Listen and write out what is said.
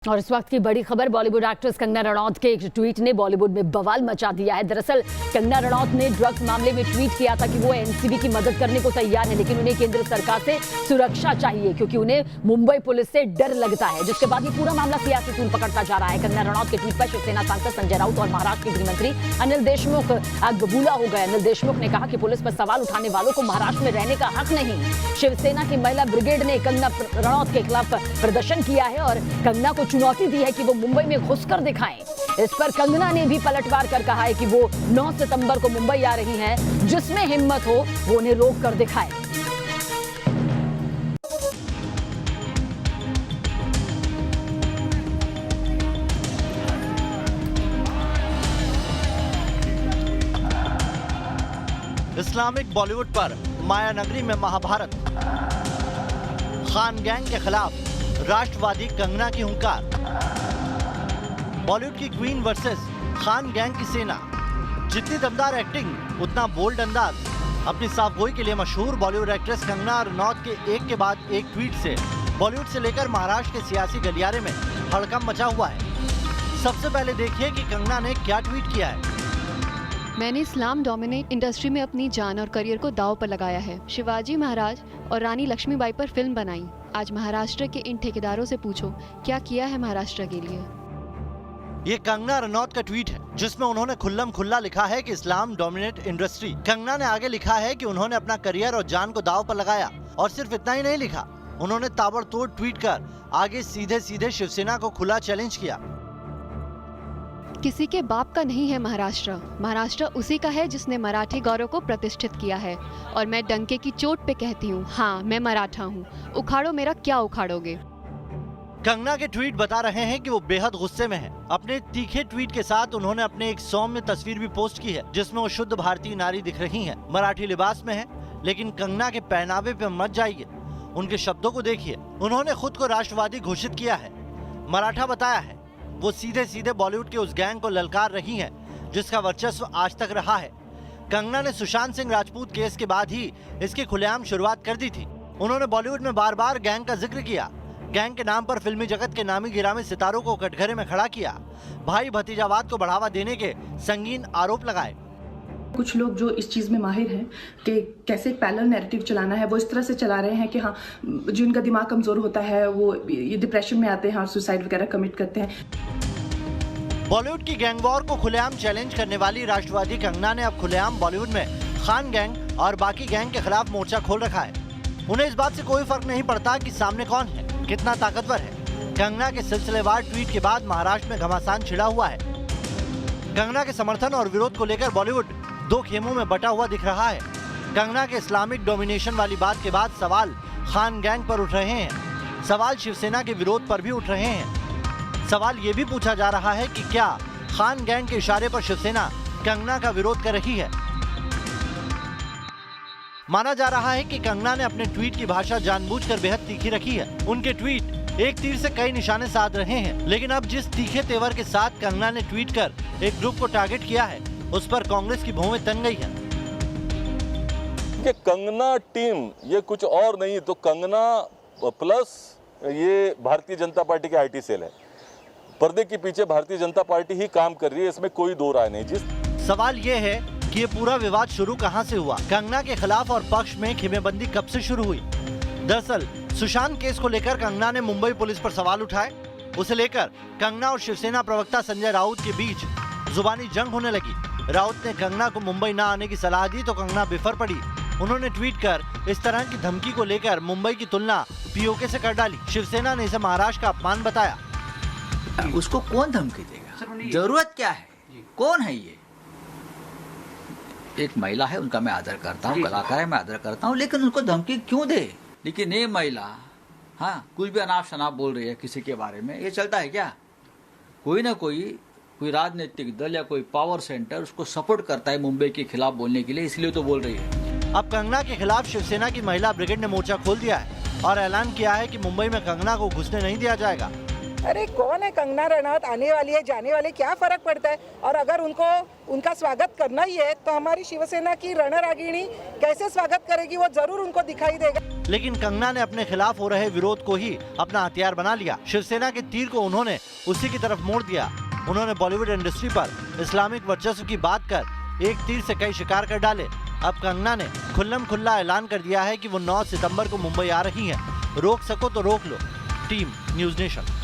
और इस वक्त की बड़ी खबर, बॉलीवुड एक्ट्रेस कंगना रनौत के एक ट्वीट ने बॉलीवुड में बवाल मचा दिया है। दरअसल कंगना रनौत ने ड्रग्स मामले में ट्वीट किया था कि वो एनसीबी की मदद करने को तैयार है, लेकिन उन्हें केंद्र सरकार से सुरक्षा चाहिए क्योंकि उन्हें मुंबई पुलिस से डर लगता है, जिसके बाद ये पूरा मामला सियासी तूल पकड़ता जा रहा है। कंगना रनौत के ट्वीट पर शिवसेना सांसद संजय राउत और महाराष्ट्र के गृहमंत्री अनिल देशमुख आग बबूला हो गए। अनिल देशमुख ने कहा कि पुलिस पर सवाल उठाने वालों को महाराष्ट्र में रहने का हक नहीं। शिवसेना की महिला ब्रिगेड ने कंगना रनौत के खिलाफ प्रदर्शन किया है और कंगना को चुनौती दी है कि वो मुंबई में घुसकर दिखाएं। इस पर कंगना ने भी पलटवार कर कहा है कि वो 9 सितंबर को मुंबई आ रही हैं, जिसमें हिम्मत हो वो उन्हें रोक कर दिखाए। इस्लामिक बॉलीवुड पर मायानगरी में महाभारत, खान गैंग के खिलाफ राष्ट्रवादी कंगना की हुंकार, बॉलीवुड की क्वीन वर्सेस खान गैंग की सेना। जितनी दमदार एक्टिंग उतना बोल्ड अंदाज। अपनी साफगोई के लिए मशहूर बॉलीवुड एक्ट्रेस कंगना रनौत के एक के बाद एक ट्वीट से बॉलीवुड से लेकर महाराष्ट्र के सियासी गलियारे में हड़कंप मचा हुआ है। सबसे पहले देखिए कि कंगना ने क्या ट्वीट किया है। मैंने इस्लाम डोमिनेट इंडस्ट्री में अपनी जान और करियर को दांव पर लगाया है। शिवाजी महाराज और रानी लक्ष्मीबाई पर फिल्म बनाई। आज महाराष्ट्र के इन ठेकेदारों से पूछो क्या किया है महाराष्ट्र के लिए। ये कंगना रनौत का ट्वीट है जिसमें उन्होंने खुल्लम खुल्ला लिखा है कि इस्लाम डोमिनेट इंडस्ट्री। कंगना ने आगे लिखा है कि उन्होंने अपना करियर और जान को दांव पर लगाया, और सिर्फ इतना ही नहीं लिखा, उन्होंने ताबड़तोड़ ट्वीट कर आगे सीधे सीधे शिवसेना को खुला चैलेंज किया। किसी के बाप का नहीं है महाराष्ट्र। महाराष्ट्र उसी का है जिसने मराठी गौरव को प्रतिष्ठित किया है। और मैं डंके की चोट पे कहती हूँ, हाँ मैं मराठा हूँ, उखाड़ो मेरा क्या उखाड़ोगे। कंगना के ट्वीट बता रहे हैं कि वो बेहद गुस्से में है। अपने तीखे ट्वीट के साथ उन्होंने अपने एक सौम्य तस्वीर भी पोस्ट की है जिसमें वो शुद्ध भारतीय नारी दिख रही हैं। मराठी लिबास में है, लेकिन कंगना के पहनावे पे मत जाइए, उनके शब्दों को देखिए। उन्होंने खुद को राष्ट्रवादी घोषित किया है, मराठा बताया है। वो सीधे सीधे बॉलीवुड के उस गैंग को ललकार रही हैं जिसका वर्चस्व आज तक रहा है। कंगना ने सुशांत सिंह राजपूत केस के बाद ही इसकी खुलेआम शुरुआत कर दी थी। उन्होंने बॉलीवुड में बार बार गैंग का जिक्र किया। गैंग के नाम पर फिल्मी जगत के नामी गिरामी सितारों को कटघरे में खड़ा किया। भाई भतीजावाद को बढ़ावा देने के संगीन आरोप लगाए। कुछ लोग जो इस चीज़ में माहिर हैं कि कैसे एक पैरेलल नैरेटिव चलाना है, वो इस तरह से चला रहे हैं कि हाँ, जिनका दिमाग कमज़ोर होता है वो ये डिप्रेशन में आते हैं और सुसाइड वगैरह कमिट करते हैं। बॉलीवुड की गैंग वॉर को खुलेआम चैलेंज करने वाली राष्ट्रवादी कंगना ने अब खुलेआम बॉलीवुड में खान गैंग और बाकी गैंग के खिलाफ मोर्चा खोल रखा है। उन्हें इस बात से कोई फर्क नहीं पड़ता कि सामने कौन है, कितना ताकतवर है। कंगना के सिलसिलेवार ट्वीट के बाद महाराष्ट्र में घमासान छिड़ा हुआ है। कंगना के समर्थन और विरोध को लेकर बॉलीवुड दो खेमों में बटा हुआ दिख रहा है। कंगना के इस्लामिक डोमिनेशन वाली बात के बाद सवाल खान गैंग पर उठ रहे हैं। सवाल शिवसेना के विरोध पर भी उठ रहे हैं। सवाल ये भी पूछा जा रहा है कि क्या खान गैंग के इशारे पर शिवसेना कंगना का विरोध कर रही है। माना जा रहा है कि कंगना ने अपने ट्वीट की भाषा जानबूझकर बेहद तीखी रखी है। उनके ट्वीट एक तीर से कई निशाने साध रहे हैं, लेकिन अब जिस तीखे तेवर के साथ कंगना ने ट्वीट कर एक ग्रुप को टारगेट किया है, उस पर कांग्रेस की भौवें तन गई है। कि कंगना टीम ये कुछ और नहीं तो कंगना प्लस ये भारतीय जनता पार्टी के आईटी सेल है। पर्दे के पीछे भारतीय जनता पार्टी ही काम कर रही है, इसमें कोई दो राय नहीं। जिस सवाल ये है कि ये पूरा विवाद शुरू कहां से हुआ, कंगना के खिलाफ और पक्ष में खेमेबंदी कब से शुरू हुई। दरअसल सुशांत केस को लेकर कंगना ने मुंबई पुलिस पर सवाल उठाए। उसे लेकर कंगना और शिवसेना प्रवक्ता संजय राउत के बीच जुबानी जंग होने लगी। राउत ने कंगना को मुंबई न आने की सलाह दी तो कंगना बिफर पड़ी। उन्होंने ट्वीट कर इस तरह की धमकी को लेकर मुंबई की तुलना पीओके से कर डाली। शिवसेना ने इसे महाराष्ट्र का अपमान बताया। उसको कौन धमकी देगा, जरूरत क्या है, कौन है ये। एक महिला है, उनका मैं आदर करता हूँ, कलाकार है, मैं आदर करता हूँ, लेकिन उनको धमकी क्यों दे। लेकिन ये महिला हाँ कुछ भी अनाप शनाप बोल रही है किसी के बारे में, ये चलता है क्या। कोई ना कोई राजनीतिक दल या कोई पावर सेंटर उसको सपोर्ट करता है मुंबई के खिलाफ बोलने के लिए, इसलिए तो बोल रही है। अब कंगना के खिलाफ शिवसेना की महिला ब्रिगेड ने मोर्चा खोल दिया है और ऐलान किया है कि मुंबई में कंगना को घुसने नहीं दिया जाएगा। अरे कौन है कंगना रनौत, आने वाली है जाने वाली, क्या फर्क पड़ता है। और अगर उनको उनका स्वागत करना ही है तो हमारी शिवसेना की रणरागिणी कैसे स्वागत करेगी वो जरूर उनको दिखाई देगा। लेकिन कंगना ने अपने खिलाफ हो रहे विरोध को ही अपना हथियार बना लिया। शिवसेना के तीर को उन्होंने उसी की तरफ मोड़ दिया। उन्होंने बॉलीवुड इंडस्ट्री पर इस्लामिक वर्चस्व की बात कर एक तीर से कई शिकार कर डाले। अब कंगना ने खुल्लम खुल्ला ऐलान कर दिया है कि वो 9 सितंबर को मुंबई आ रही हैं। रोक सको तो रोक लो। Team news nation.